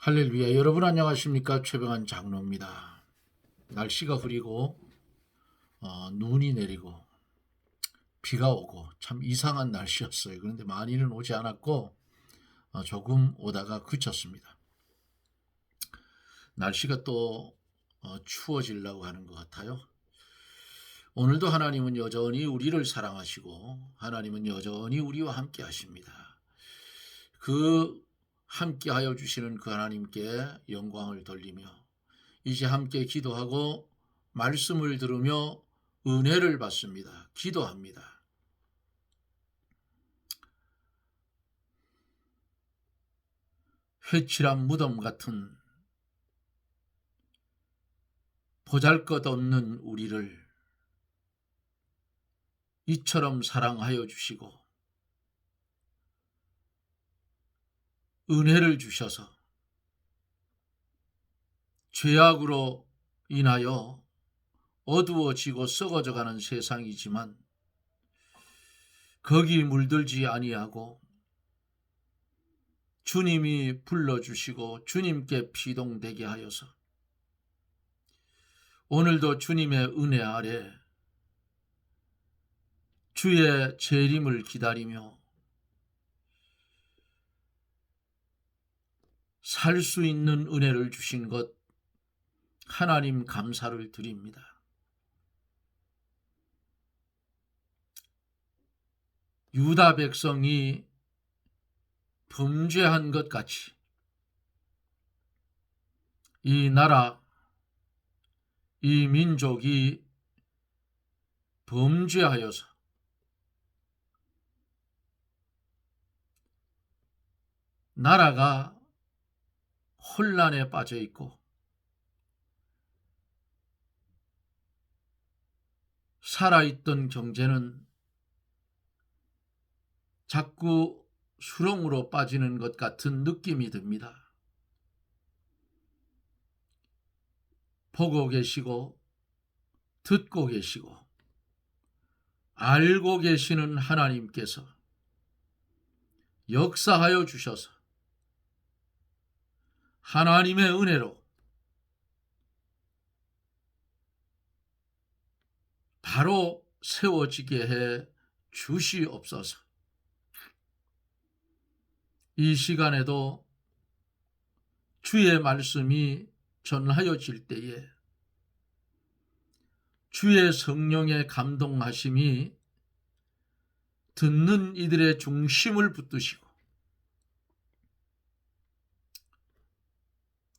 할렐루야. 여러분 안녕하십니까? 최병환 장로입니다. 날씨가 흐리고 눈이 내리고 비가 오고 참 이상한 날씨였어요. 그런데 많이는 오지 않았고 조금 오다가 그쳤습니다. 날씨가 또 추워지려고 하는 것 같아요. 오늘도 하나님은 여전히 우리를 사랑하시고 하나님은 여전히 우리와 함께 하십니다. 그 함께하여 주시는 그 하나님께 영광을 돌리며 이제 함께 기도하고 말씀을 들으며 은혜를 받습니다. 기도합니다. 회칠한 무덤 같은 보잘것없는 우리를 이처럼 사랑하여 주시고 은혜를 주셔서 죄악으로 인하여 어두워지고 썩어져가는 세상이지만 거기 물들지 아니하고 주님이 불러주시고 주님께 피동되게 하여서 오늘도 주님의 은혜 아래 주의 재림을 기다리며 살 수 있는 은혜를 주신 것 하나님 감사를 드립니다. 유다 백성이 범죄한 것 같이 이 나라, 이 민족이 범죄하여서 나라가 혼란에 빠져 있고 살아있던 경제는 자꾸 수렁으로 빠지는 것 같은 느낌이 듭니다. 보고 계시고 듣고 계시고 알고 계시는 하나님께서 역사하여 주셔서 하나님의 은혜로 바로 세워지게 해 주시옵소서. 이 시간에도 주의 말씀이 전하여질 때에 주의 성령의 감동하심이 듣는 이들의 중심을 붙드시고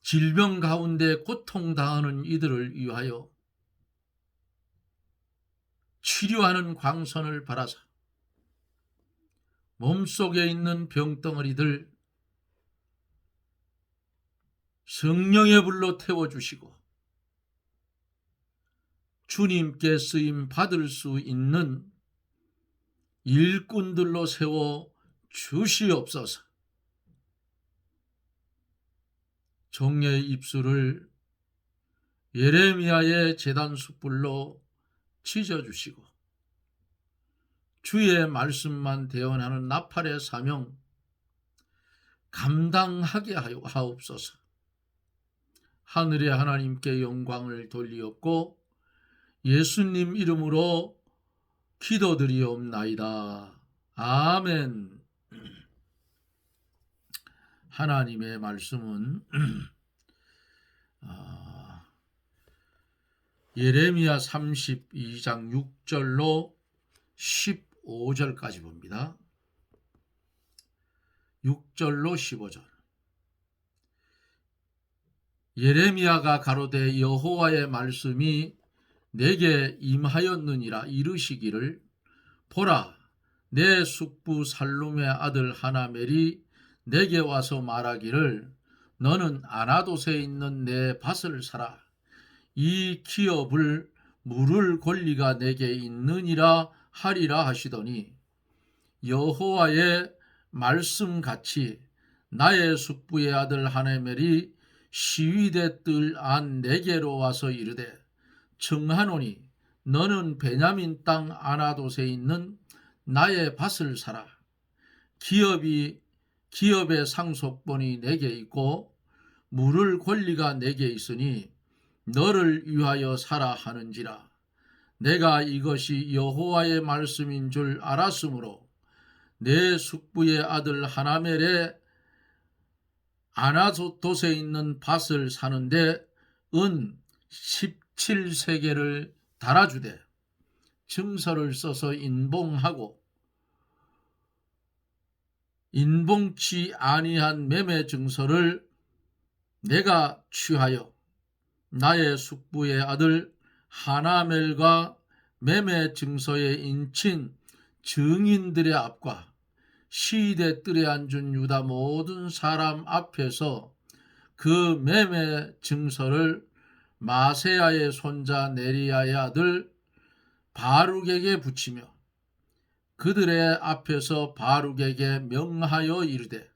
질병 가운데 고통당하는 이들을 위하여 치료하는 광선을 발하사 몸속에 있는 병덩어리들 성령의 불로 태워주시고 주님께 쓰임 받을 수 있는 일꾼들로 세워 주시옵소서. 종의 입술을 예레미야의 제단 숯불로 찢어주시고 주의 말씀만 대언하는 나팔의 사명 감당하게 하옵소서. 하늘의 하나님께 영광을 돌리옵고 예수님 이름으로 기도드리옵나이다. 아멘. 하나님의 말씀은 예레미야 32장 6절로 15절까지 봅니다. 6절로 15절. 예레미야가 가로되 여호와의 말씀이 내게 임하였느니라 이르시기를 보라 내 숙부 살룸의 아들 하나멜이 내게 와서 말하기를 너는 아나돗에 있는 내 밭을 사라 이 기업을 물을 권리가 내게 있느니라 하리라 하시더니 여호와의 말씀같이 나의 숙부의 아들 하나멜이 시위대 뜰 안 내게로 와서 이르되 청하노니 너는 베냐민 땅 아나돗에 있는 나의 밭을 사라. 기업의 상속본이 내게 있고 물을 권리가 내게 있으니 너를 위하여 사라 하는지라. 내가 이것이 여호와의 말씀인 줄 알았으므로 내 숙부의 아들 하나멜의 아나돗에 있는 밭을 사는데 은 17세겔을 달아주되 증서를 써서 인봉하고 인봉치 아니한 매매 증서를 내가 취하여 나의 숙부의 아들 하나멜과 매매 증서에 인친 증인들의 앞과 시대 뜰에 앉은 유다 모든 사람 앞에서 그 매매 증서를 마세야의 손자 네리야의 아들 바룩에게 붙이며 그들의 앞에서 바룩에게 명하여 이르되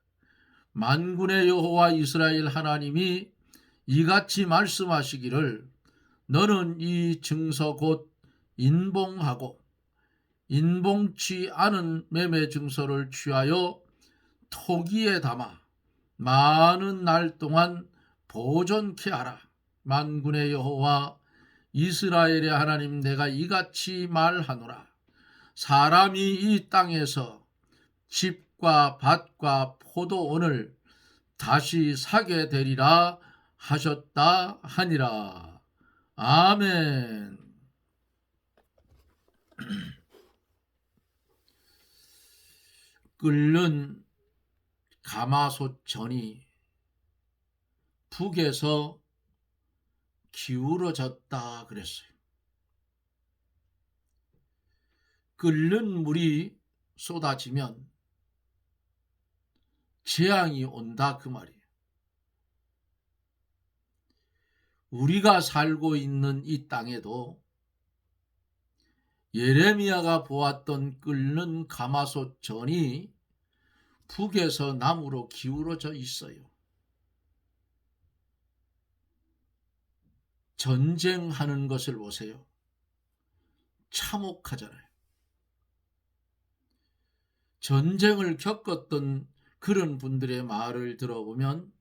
만군의 여호와 이스라엘 하나님이 이같이 말씀하시기를 너는 이 증서 곧 인봉하고 인봉치 않은 매매 증서를 취하여 토기에 담아 많은 날 동안 보존케 하라. 만군의 여호와 이스라엘의 하나님 내가 이같이 말하노라. 사람이 이 땅에서 집과 밭과 포도원을 다시 사게 되리라 하셨다 하니라. 아멘. 끓는 가마솥 전이 북에서 기울어졌다 그랬어요. 끓는 물이 쏟아지면 재앙이 온다 그 말이에요. 우리가 살고 있는 이 땅에도 예레미야가 보았던 끓는 가마솥 전이 북에서 남으로 기울어져 있어요. 전쟁하는 것을 보세요. 참혹하잖아요. 전쟁을 겪었던 그런 분들의 말을 들어보면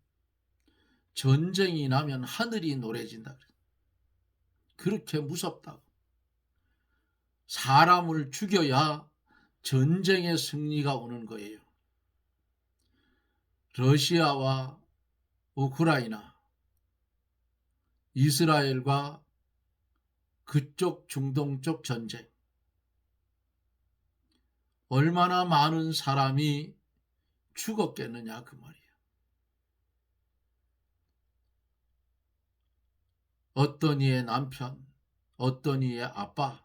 전쟁이 나면 하늘이 노래진다. 그렇게 무섭다고. 사람을 죽여야 전쟁의 승리가 오는 거예요. 러시아와 우크라이나, 이스라엘과 그쪽 중동 쪽 전쟁. 얼마나 많은 사람이 죽었겠느냐 그 말이에요. 어떤 이의 남편, 어떤 이의 아빠,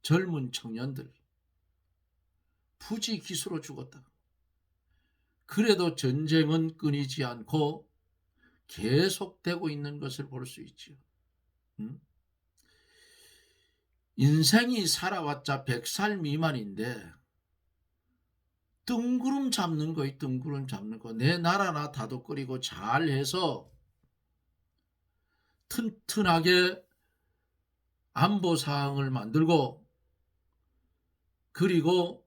젊은 청년들 부지기수로 죽었다. 그래도 전쟁은 끊이지 않고 계속되고 있는 것을 볼 수 있지요. 인생이 살아왔자 100살 미만인데 뜬구름 잡는 거예요. 뜬구름 잡는 거. 내 나라나 다독거리고 잘해서 튼튼하게 안보사항을 만들고 그리고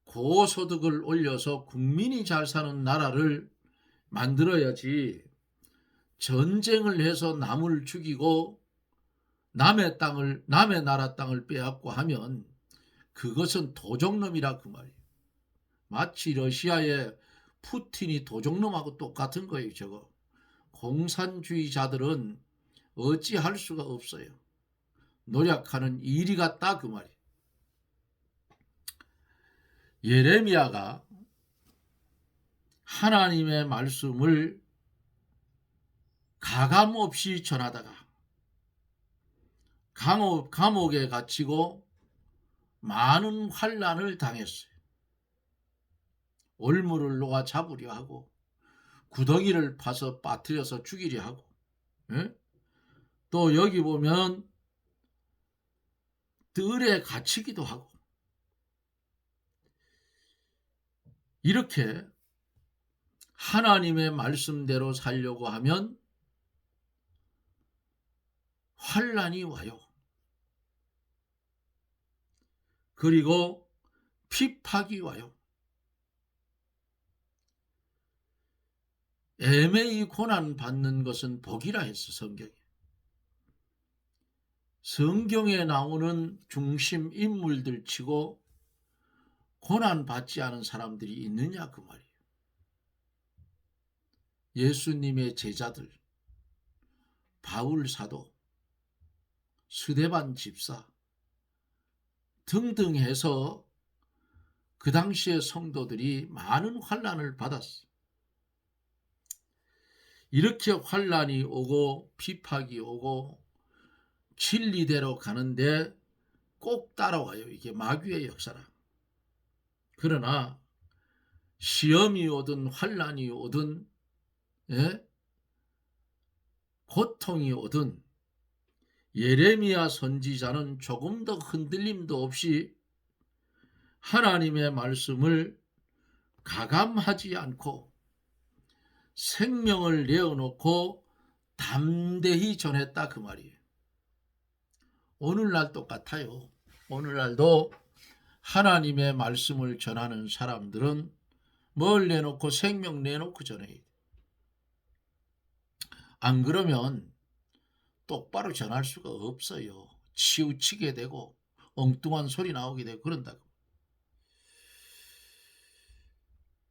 고소득을 올려서 국민이 잘 사는 나라를 만들어야지 전쟁을 해서 남을 죽이고 남의 나라 땅을 빼앗고 하면 그것은 도적놈이라 그 말이에요. 마치 러시아의 푸틴이 도적놈하고 똑같은 거예요. 저거 공산주의자들은 어찌할 수가 없어요. 노력하는 일이 같다 그 말이에요. 예레미야가 하나님의 말씀을 가감없이 전하다가 감옥에 갇히고 많은 환난을 당했어요. 올무를 놓아 잡으려 하고 구덩이를 파서 빠뜨려서 죽이려 하고 또 여기 보면 뜰에 갇히기도 하고 이렇게 하나님의 말씀대로 살려고 하면 환난이 와요. 그리고 핍박이 와요. 애매히 고난받는 것은 복이라 했어, 성경에. 성경에 나오는 중심 인물들 치고 고난받지 않은 사람들이 있느냐 그 말이에요. 예수님의 제자들, 바울 사도, 스데반 집사 등등 해서 그 당시의 성도들이 많은 환난을 받았어. 이렇게 환난이 오고 핍박이 오고 진리대로 가는데 꼭 따라와요. 이게 마귀의 역사라. 그러나 시험이 오든 환난이 오든 고통이 오든 예레미야 선지자는 조금 더 흔들림도 없이 하나님의 말씀을 가감하지 않고 생명을 내어놓고 담대히 전했다 그 말이에요. 오늘날 똑같아요. 오늘날도 하나님의 말씀을 전하는 사람들은 뭘 내놓고 생명 내놓고 전해야 돼. 안 그러면 똑바로 전할 수가 없어요. 치우치게 되고 엉뚱한 소리 나오게 되고 그런다고.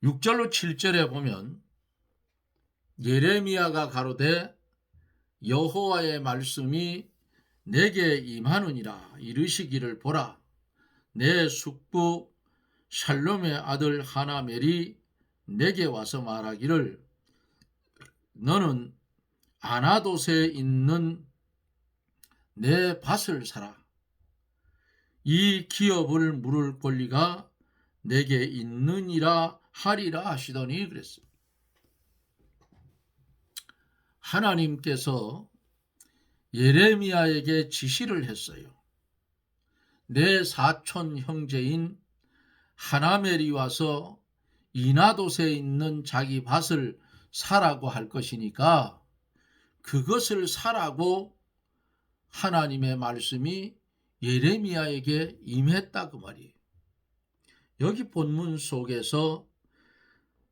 6절로 7절에 보면 예레미야가 가로되 여호와의 말씀이 내게 임하느니라 이르시기를 보라 내 숙부 샬롬의 아들 하나멜이 내게 와서 말하기를 너는 아나돗에 있는 내 밭을 사라. 이 기업을 물을 권리가 내게 있느니라 하리라 하시더니 그랬어요. 하나님께서 예레미야에게 지시를 했어요. 내 사촌 형제인 하나멜이 와서 이나돗에 있는 자기 밭을 사라고 할 것이니까 그것을 사라고 하나님의 말씀이 예레미야에게 임했다 그 말이에요. 여기 본문 속에서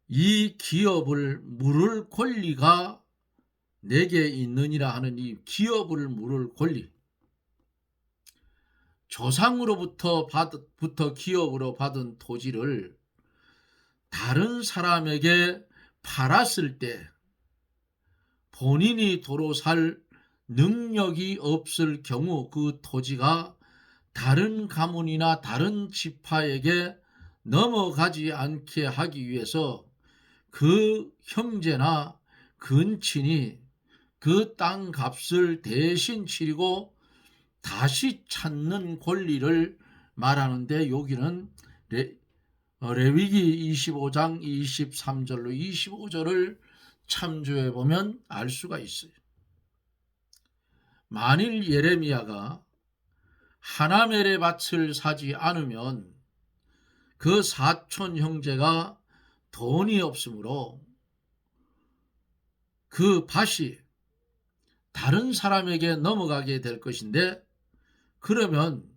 이 기업을 물을 권리가 내게 있느니라 하는 이 기업을 물을 권리, 조상으로부터 기업으로 받은 토지를 다른 사람에게 팔았을 때 본인이 도로 살 능력이 없을 경우 그 토지가 다른 가문이나 다른 지파에게 넘어가지 않게 하기 위해서 그 형제나 근친이 그 땅 값을 대신 치르고 다시 찾는 권리를 말하는데 여기는 레위기 25장 23절로 25절을 참조해 보면 알 수가 있어요. 만일 예레미야가 하나멜의 밭을 사지 않으면 그 사촌 형제가 돈이 없으므로 그 밭이 다른 사람에게 넘어가게 될 것인데 그러면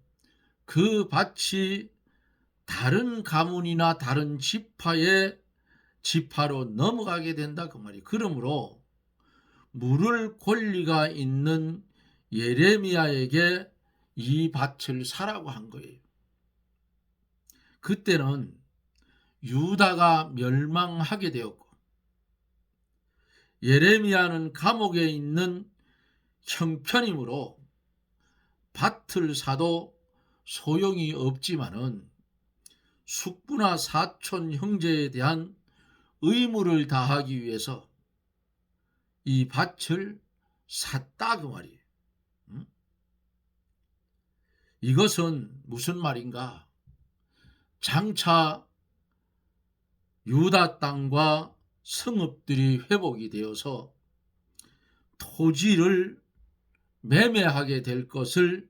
그 밭이 다른 가문이나 다른 지파로 넘어가게 된다 그 말이에요. 그러므로 물을 권리가 있는 예레미야에게 이 밭을 사라고 한 거예요. 그때는 유다가 멸망하게 되었고 예레미야는 감옥에 있는 형편이므로 밭을 사도 소용이 없지만은 숙부나 사촌 형제에 대한 의무를 다하기 위해서 이 밭을 샀다 그 말이에요. 이것은 무슨 말인가? 장차 유다 땅과 성읍들이 회복이 되어서 토지를 매매하게 될 것을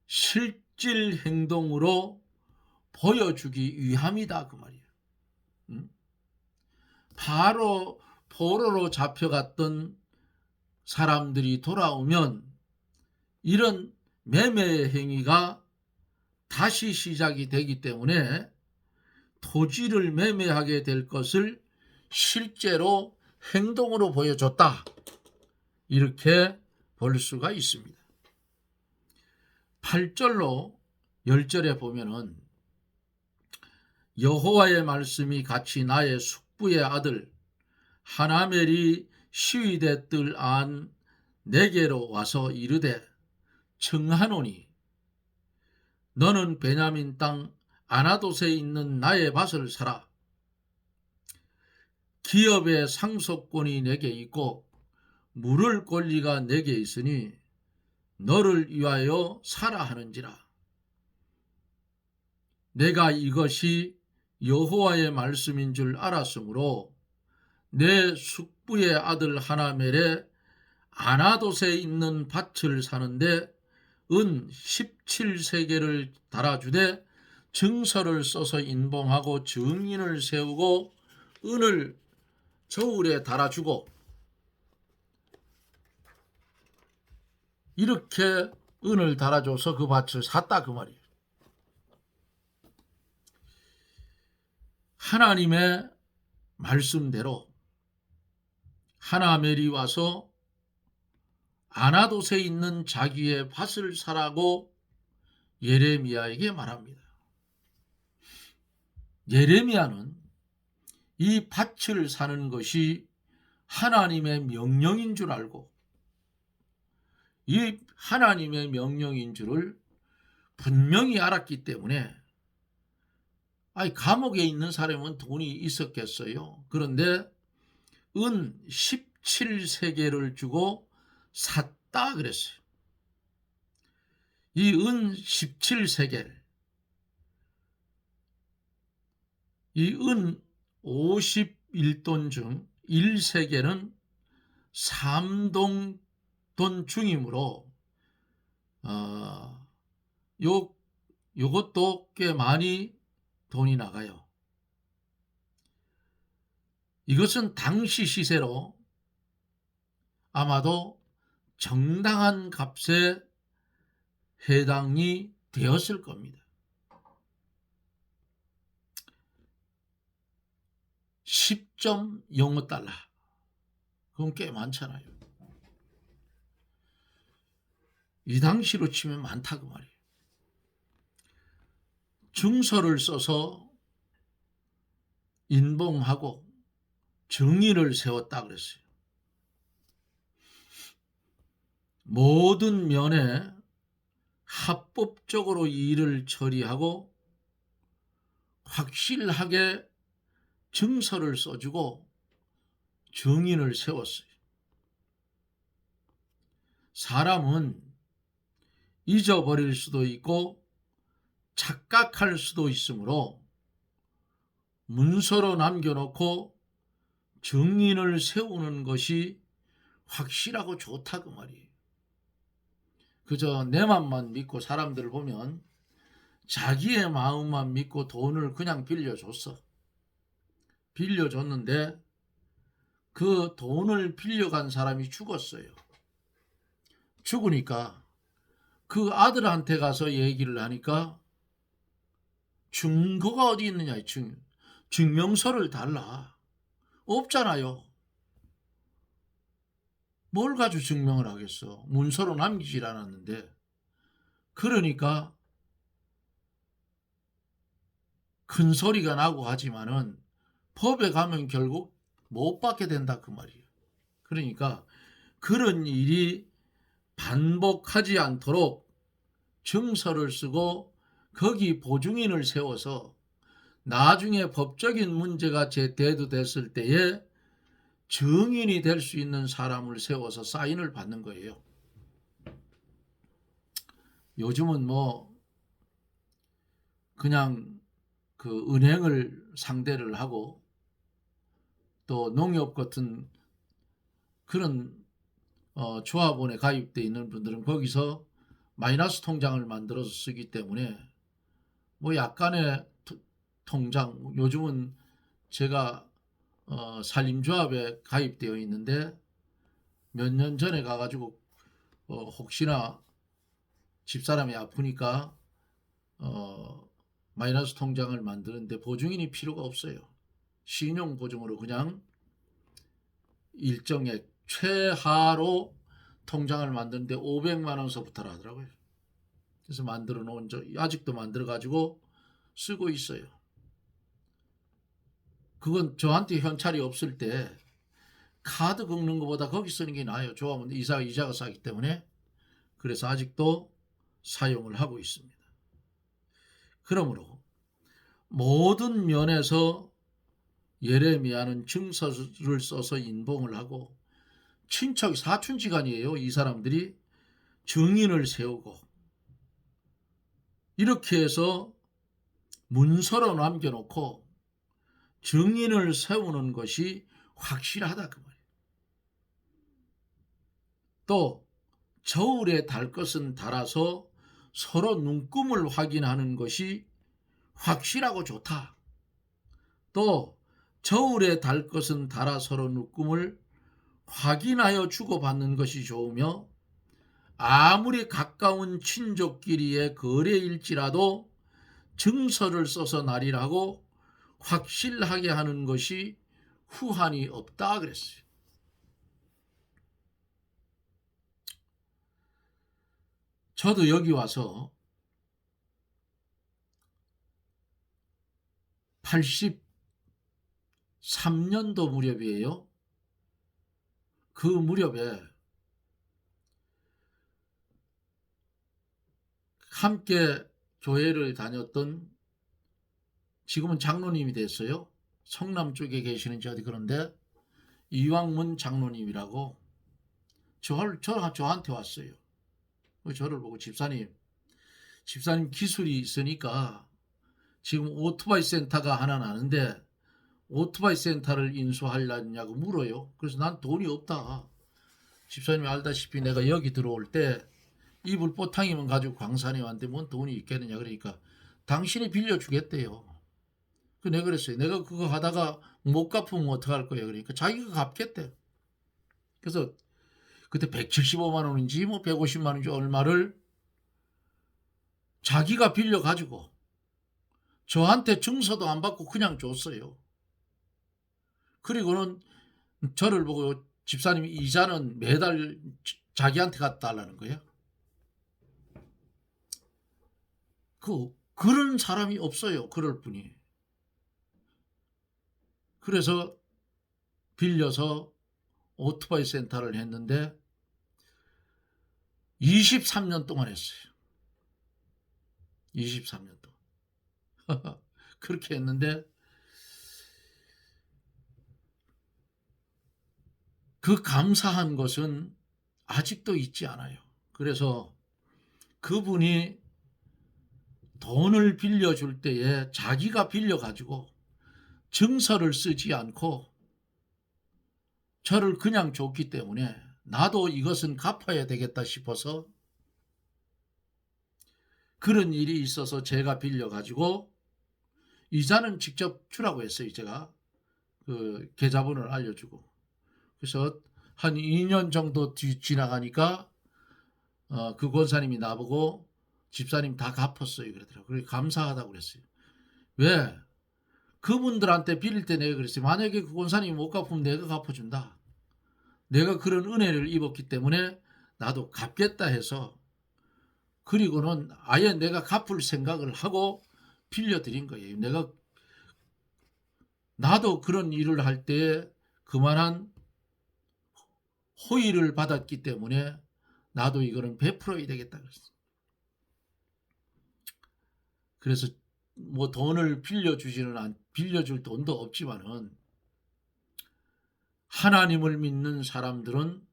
실질 행동으로 보여주기 위함이다 그 말이에요. 바로 포로로 잡혀갔던 사람들이 돌아오면 이런 매매 행위가 다시 시작이 되기 때문에 토지를 매매하게 될 것을 실제로 행동으로 보여줬다. 이렇게 볼 수가 있습니다. 8절로 10절에 보면은 여호와의 말씀이 같이 나의 숙부의 아들 하나멜이 시위대 뜰 안 내게로 와서 이르되 청하노니 너는 베냐민 땅 아나돗에 있는 나의 밭을 사라. 기업의 상속권이 내게 있고 물을 권리가 내게 있으니 너를 위하여 사라 하는지라. 내가 이것이 여호와의 말씀인 줄 알았으므로 내 숙부의 아들 하나멜의 아나돗에 있는 밭을 사는데 은 17세겔을 달아주되 증서를 써서 인봉하고 증인을 세우고 은을 저울에 달아주고 이렇게 은을 달아줘서 그 밭을 샀다 그 말이에요. 하나님의 말씀대로 하나멜이 와서 아나돗에 있는 자기의 밭을 사라고 예레미야에게 말합니다. 예레미야는 이 밭을 사는 것이 하나님의 명령인 줄 알고 이 하나님의 명령인 줄을 분명히 알았기 때문에 감옥에 있는 사람은 돈이 있었겠어요. 그런데 은 17세겔을 주고 샀다 그랬어요. 이 은 17세겔, 이 은 51돈 중 1세겔은 3동 돈 중이므로 요것도 꽤 많이 돈이 나가요. 이것은 당시 시세로 아마도 정당한 값에 해당이 되었을 겁니다. 10.05달러. 그건 꽤 많잖아요. 이 당시로 치면 많다 그 말이에요. 증서를 써서 인봉하고 증인을 세웠다 그랬어요. 모든 면에 합법적으로 일을 처리하고 확실하게 증서를 써주고 증인을 세웠어요. 사람은 잊어버릴 수도 있고 착각할 수도 있으므로 문서로 남겨놓고 증인을 세우는 것이 확실하고 좋다 그 말이에요. 그저 내 맘만 믿고 사람들 보면 자기의 마음만 믿고 돈을 그냥 빌려줬어. 빌려줬는데 그 돈을 빌려간 사람이 죽었어요. 죽으니까 그 아들한테 가서 얘기를 하니까 증거가 어디 있느냐, 증명서를 달라. 없잖아요. 뭘 가지고 증명을 하겠어. 문서로 남기질 않았는데. 그러니까 큰 소리가 나고 하지만은 법에 가면 결국 못 받게 된다 그 말이에요. 그러니까 그런 일이 반복하지 않도록 증서를 쓰고 거기 보증인을 세워서 나중에 법적인 문제가 대두됐을 때에 증인이 될 수 있는 사람을 세워서 사인을 받는 거예요. 요즘은 그냥 그 은행을 상대를 하고 또 농협 같은 그런 조합원에 가입되어 있는 분들은 거기서 마이너스 통장을 만들어서 쓰기 때문에 약간의 통장, 요즘은 제가 산림조합에 가입되어 있는데 몇 년 전에 가가지고 혹시나 집사람이 아프니까 마이너스 통장을 만드는데 보증인이 필요가 없어요. 신용보증으로 그냥 일정액 최하로 통장을 만드는데 500만 원서부터라 하더라고요. 그래서 만들어 놓은 아직도 만들어 가지고 쓰고 있어요. 그건 저한테 현찰이 없을 때 카드 긁는 것보다 거기 쓰는 게 나아요. 좋아하면 이자가 싸기 때문에. 그래서 아직도 사용을 하고 있습니다. 그러므로 모든 면에서 예레미야는 증서를 써서 인봉을 하고 친척 사촌지간이에요. 이 사람들이 증인을 세우고 이렇게 해서 문서로 남겨놓고 증인을 세우는 것이 확실하다 그 말이에요. 또 저울에 달 것은 달아서 서로 눈금을 확인하는 것이 확실하고 좋다. 또 저울에 달 것은 달아 서로 눈금을 확인하여 주고받는 것이 좋으며 아무리 가까운 친족끼리의 거래일지라도 증서를 써서 날이라고 확실하게 하는 것이 후한이 없다 그랬어요. 저도 여기 와서 83년도 무렵이에요. 그 무렵에 함께 교회를 다녔던 지금은 장로님이 됐어요. 성남 쪽에 계시는지 어디 그런데 이왕문 장로님이라고 저한테 왔어요. 저를 보고 집사님 기술이 있으니까 지금 오토바이 센터가 하나 나는데 오토바이 센터를 인수하려냐고 물어요. 그래서 난 돈이 없다. 집사님이 알다시피 내가 여기 들어올 때 이불 보탕이만 가지고 광산에 왔는데 뭔 돈이 있겠느냐. 그러니까 당신이 빌려주겠대요. 내가 그랬어요. 내가 그거 하다가 못 갚으면 어떡할 거예요. 그러니까 자기가 갚겠대. 그래서 그때 175만 원인지 뭐 150만 원인지 얼마를 자기가 빌려가지고 저한테 증서도 안 받고 그냥 줬어요. 그리고는 저를 보고 집사님이 이자는 매달 자기한테 갖다 달라는 거예요. 그런 사람이 없어요. 그럴 뿐이. 그래서 빌려서 오토바이 센터를 했는데 23년 동안 했어요. 23년 동안. 그렇게 했는데 그 감사한 것은 아직도 잊지 않아요. 그래서 그분이 돈을 빌려줄 때에 자기가 빌려가지고 증서를 쓰지 않고 저를 그냥 줬기 때문에 나도 이것은 갚아야 되겠다 싶어서 그런 일이 있어서 제가 빌려가지고 이자는 직접 주라고 했어요. 제가 그 계좌번호를 알려주고. 그래서 한 2년 정도 지나가니까 그 권사님이 나보고 집사님 다 갚았어요. 그러더라고요. 그래서 감사하다고 그랬어요. 왜? 그분들한테 빌릴 때 내가 그랬어요. 만약에 그 권사님이 못 갚으면 내가 갚아준다. 내가 그런 은혜를 입었기 때문에 나도 갚겠다 해서 그리고는 아예 내가 갚을 생각을 하고 빌려드린 거예요. 나도 그런 일을 할 때 그만한 호의를 받았기 때문에 나도 이거는 베풀어야 되겠다 그랬어요. 그래서 뭐 돈을 빌려줄 돈도 없지만은 하나님을 믿는 사람들은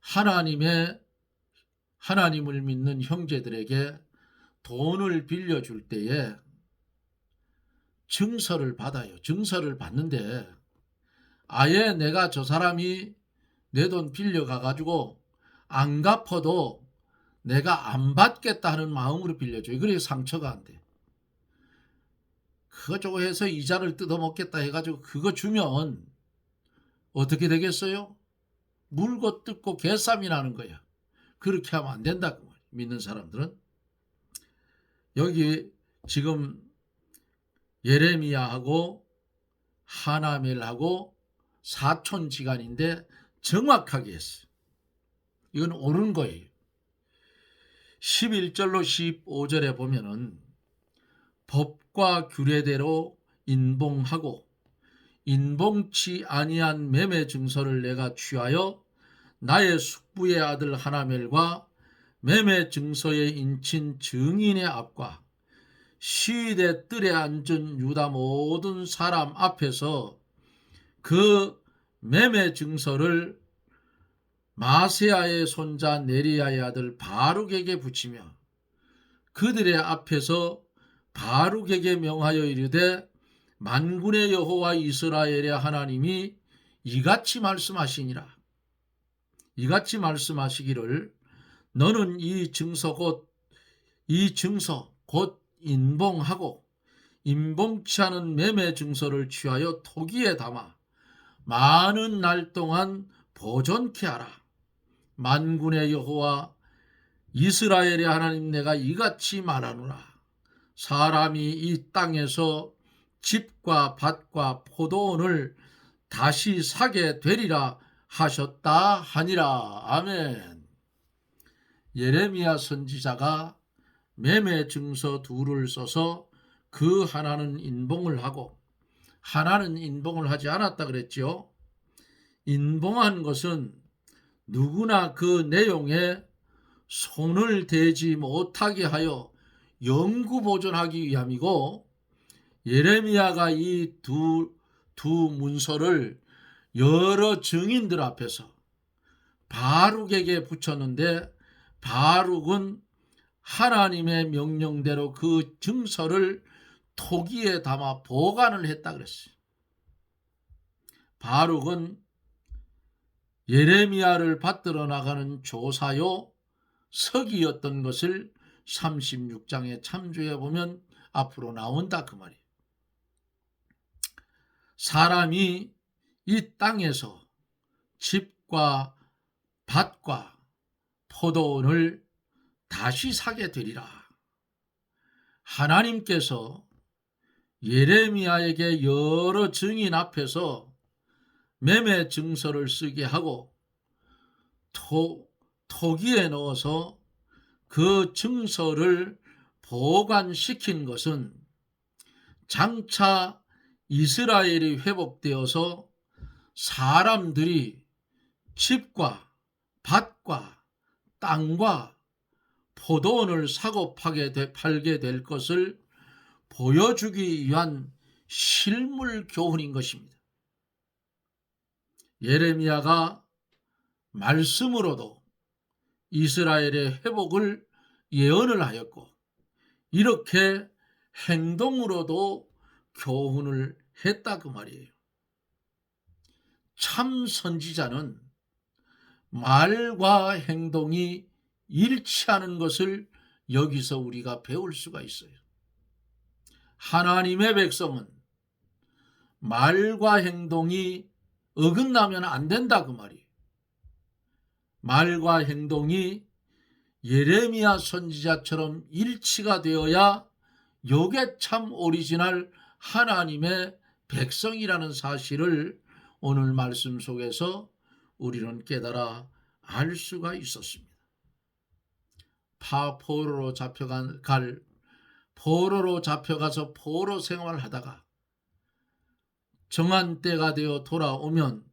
하나님을 믿는 형제들에게 돈을 빌려줄 때에 증서를 받아요. 증서를 받는데 아예 내가 저 사람이 내 돈 빌려가 가지고 안 갚아도 내가 안 받겠다 하는 마음으로 빌려줘요. 그래야 상처가 안 돼. 그거 저거 해서 이자를 뜯어먹겠다 해가지고 그거 주면 어떻게 되겠어요? 물고 뜯고 개쌈이 나는 거야. 그렇게 하면 안 된다. 믿는 사람들은. 여기 지금 예레미야하고 하나멜하고 사촌지간인데 정확하게 했어요. 이건 옳은 거예요. 11절로 15절에 보면은 법과 규례대로 인봉하고 인봉치 아니한 매매 증서를 내가 취하여 나의 숙부의 아들 하나멜과 매매 증서에 인친 증인의 앞과 시위대 뜰에 앉은 유다 모든 사람 앞에서 그 매매 증서를 마세야의 손자 네리야의 아들 바룩에게 붙이며 그들의 앞에서 바룩에게 명하여 이르되 만군의 여호와 이스라엘의 하나님이 이같이 말씀하시니라. 이같이 말씀하시기를 너는 이 증서 곧 인봉하고 인봉치 않은 매매 증서를 취하여 토기에 담아 많은 날 동안 보존케 하라. 만군의 여호와 이스라엘의 하나님 내가 이같이 말하노라. 사람이 이 땅에서 집과 밭과 포도원을 다시 사게 되리라 하셨다 하니라. 아멘. 예레미야 선지자가 매매 증서 둘을 써서 그 하나는 인봉을 하고 하나는 인봉을 하지 않았다 그랬지요. 인봉한 것은 누구나 그 내용에 손을 대지 못하게 하여 영구 보존하기 위함이고 예레미야가 이 두 문서를 여러 증인들 앞에서 바룩에게 붙였는데 바룩은 하나님의 명령대로 그 증서를 토기에 담아 보관을 했다 그랬어요. 바룩은 예레미야를 받들어 나가는 조사요 서기였던 것을 36장에 참조해 보면 앞으로 나온다 그 말이에요. 사람이 이 땅에서 집과 밭과 포도원을 다시 사게 되리라. 하나님께서 예레미야에게 여러 증인 앞에서 매매 증서를 쓰게 하고 토기에 넣어서 그 증서를 보관시킨 것은 장차 이스라엘이 회복되어서 사람들이 집과 밭과 땅과 포도원을 사고 팔게 될 것을 보여주기 위한 실물 교훈인 것입니다. 예레미야가 말씀으로도 이스라엘의 회복을 예언을 하였고 이렇게 행동으로도 교훈을 했다 그 말이에요. 참 선지자는 말과 행동이 일치하는 것을 여기서 우리가 배울 수가 있어요. 하나님의 백성은 말과 행동이 어긋나면 안 된다 그 말이에요. 말과 행동이 예레미야 선지자처럼 일치가 되어야 요게 참 오리지널 하나님의 백성이라는 사실을 오늘 말씀 속에서 우리는 깨달아 알 수가 있었습니다. 포로로 잡혀가서 포로 생활을 하다가 정한 때가 되어 돌아오면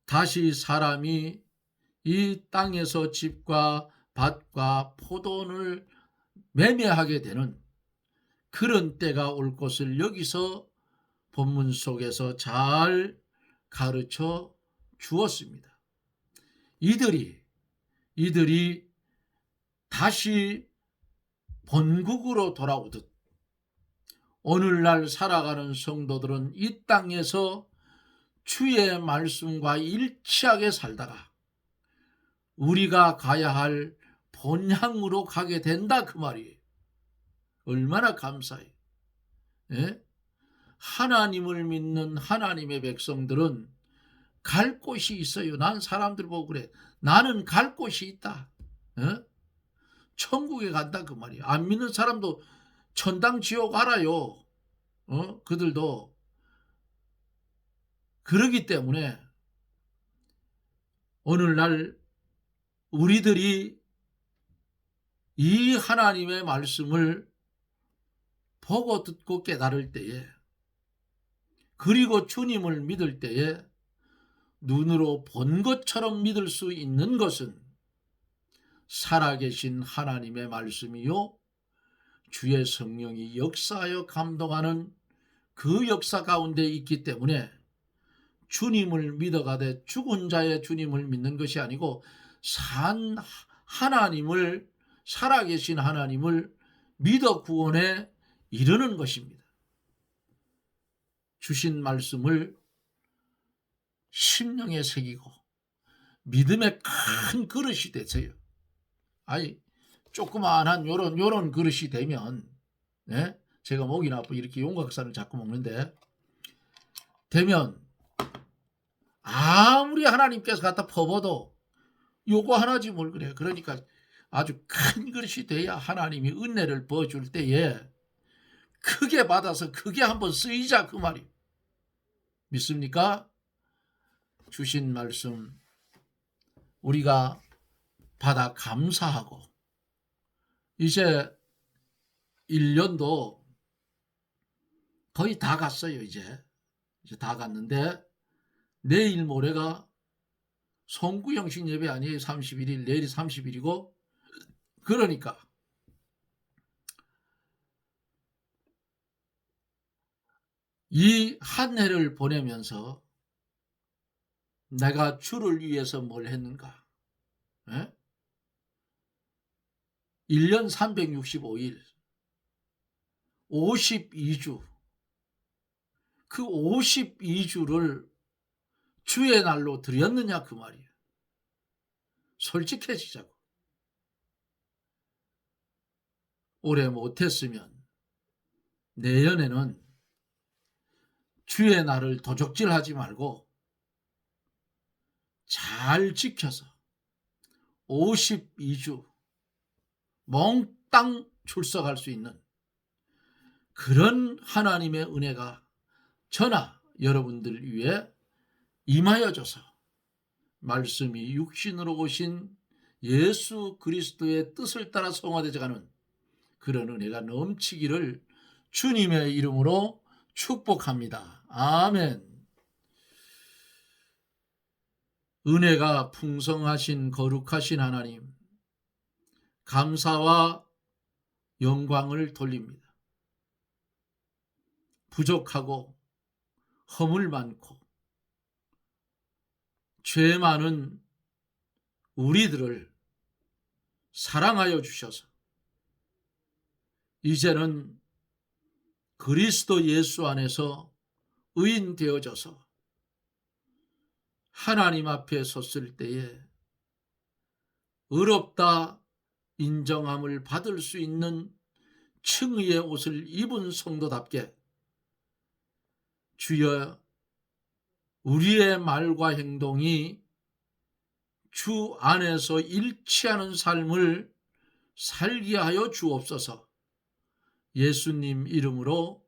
다시 사람이 이 땅에서 집과 밭과 포도원을 매매하게 되는 그런 때가 올 것을 여기서 본문 속에서 잘 가르쳐 주었습니다. 이들이 다시 본국으로 돌아오듯 오늘날 살아가는 성도들은 이 땅에서 주의 말씀과 일치하게 살다가 우리가 가야 할 본향으로 가게 된다 그 말이에요. 얼마나 감사해요. 예? 하나님을 믿는 하나님의 백성들은 갈 곳이 있어요. 난 사람들 보고 그래. 나는 갈 곳이 있다. 예? 천국에 간다 그 말이에요. 안 믿는 사람도 천당 지옥 알아요. 그들도 그러기 때문에 오늘날 우리들이 이 하나님의 말씀을 보고 듣고 깨달을 때에, 그리고 주님을 믿을 때에 눈으로 본 것처럼 믿을 수 있는 것은 살아계신 하나님의 말씀이요 주의 성령이 역사하여 감동하는 그 역사 가운데 있기 때문에 주님을 믿어가되 죽은 자의 주님을 믿는 것이 아니고 산 하나님을, 살아계신 하나님을 믿어 구원에 이르는 것입니다. 주신 말씀을 심령에 새기고 믿음의 큰 그릇이 되세요. 아니 조그마한 요런 그릇이 되면, 네? 제가 목이 나쁘고 이렇게 용각산을 자꾸 먹는데, 되면 아무리 하나님께서 갖다 퍼봐도 요거 하나지 뭘 그래. 그러니까 아주 큰 그릇이 돼야 하나님이 은혜를 부어줄 때에 크게 받아서 크게 한번 쓰이자, 그 말이. 믿습니까? 주신 말씀 우리가 받아 감사하고, 이제 1년도 거의 다 갔어요. 이제 다 갔는데 내일 모레가 송구영신 예배 아니에요. 31일, 내일이 30일이고, 그러니까 이 한 해를 보내면서 내가 주를 위해서 뭘 했는가? 1년 365일 52주, 그 52주를 주의 날로 드렸느냐, 그 말이에요. 솔직해지자고. 오래 못했으면 내년에는 주의 날을 도적질하지 말고 잘 지켜서 52주 몽땅 출석할 수 있는 그런 하나님의 은혜가 저나 여러분들 위해 임하여져서 말씀이 육신으로 오신 예수 그리스도의 뜻을 따라 성화되어가는 그런 은혜가 넘치기를 주님의 이름으로 축복합니다. 아멘. 은혜가 풍성하신 거룩하신 하나님, 감사와 영광을 돌립니다. 부족하고 허물 많고 죄 많은 우리들을 사랑하여 주셔서 이제는 그리스도 예수 안에서 의인 되어져서 하나님 앞에 섰을 때에 의롭다 인정함을 받을 수 있는 칭의의 옷을 입은 성도답게 주여, 우리의 말과 행동이 주 안에서 일치하는 삶을 살게 하여 주옵소서. 예수님 이름으로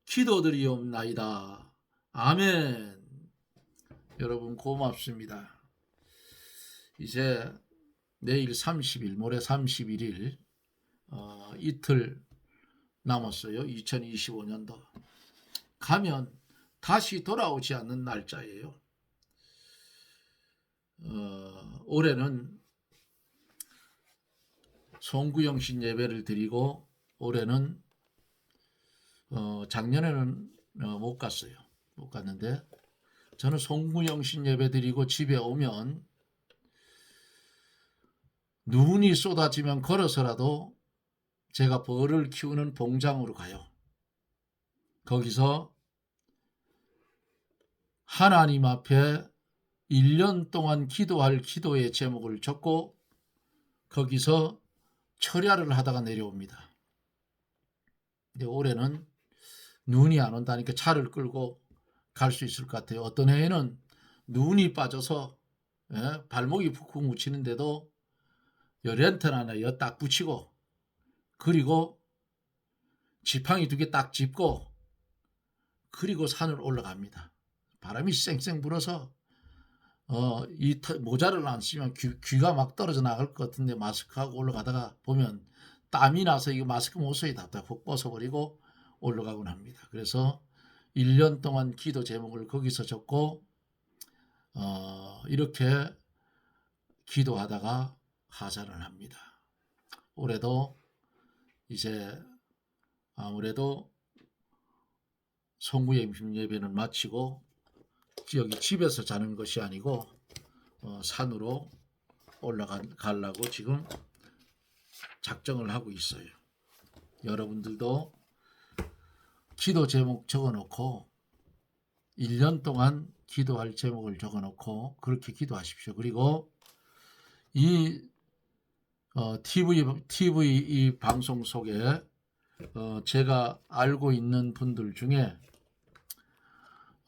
기도드리옵나이다. 아멘. 여러분 고맙습니다. 이제 내일 30일, 모레 31일 이틀 남았어요. 2025년도. 가면 다시 돌아오지 않는 날짜예요. 올해는 송구영신 예배를 드리고, 올해는 작년에는 못 갔어요. 못 갔는데, 저는 송구영신 예배 드리고 집에 오면 눈이 쏟아지면 걸어서라도 제가 벌을 키우는 봉장으로 가요. 거기서 하나님 앞에 1년 동안 기도할 기도의 제목을 적고 거기서 철야를 하다가 내려옵니다. 근데 올해는 눈이 안 온다니까 차를 끌고 갈 수 있을 것 같아요. 어떤 해에는 눈이 빠져서 발목이 푹푹 묻히는데도 렌턴 하나 딱 붙이고, 그리고 지팡이 2개 딱 짚고, 그리고 산을 올라갑니다. 바람이 쌩쌩 불어서 이 모자를 안 쓰면 귀가 막 떨어져 나갈 것 같은데 마스크하고 올라가다가 보면 땀이 나서 이거 마스크 못 써야 답답 푹 벗어버리고 올라가곤 합니다. 그래서 1년 동안 기도 제목을 거기서 적고 이렇게 기도하다가 하산을 합니다. 올해도 이제 아무래도 성구예임 예배는 마치고 여기 집에서 자는 것이 아니고 산으로 올라가려고 지금 작정을 하고 있어요. 여러분들도 기도 제목 적어놓고 1년 동안 기도할 제목을 적어놓고 그렇게 기도하십시오. 그리고 이 TV 이 방송 속에 제가 알고 있는 분들 중에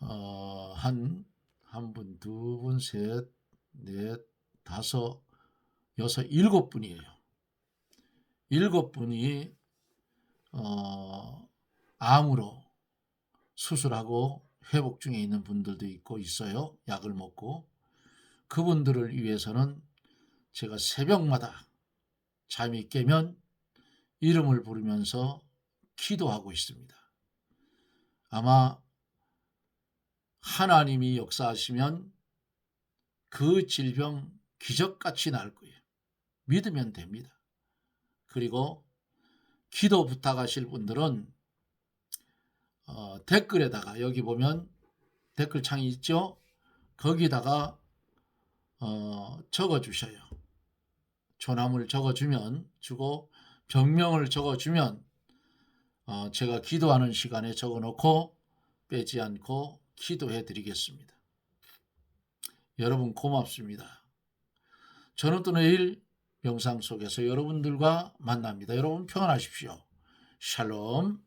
한 분, 두 분, 셋, 넷, 다섯, 여섯, 7분이에요. 7분이 암으로 수술하고 회복 중에 있는 분들도 있어요. 약을 먹고. 그분들을 위해서는 제가 새벽마다 잠이 깨면 이름을 부르면서 기도하고 있습니다. 아마 하나님이 역사하시면 그 질병 기적같이 나을 거예요. 믿으면 됩니다. 그리고 기도 부탁하실 분들은 댓글에다가 여기 보면 댓글창이 있죠. 거기다가 적어주셔요. 조남을 주고 병명을 적어주면 제가 기도하는 시간에 적어놓고 빼지 않고 기도해 드리겠습니다. 여러분 고맙습니다. 저는 또 내일 영상 속에서 여러분들과 만납니다. 여러분 평안하십시오. 샬롬.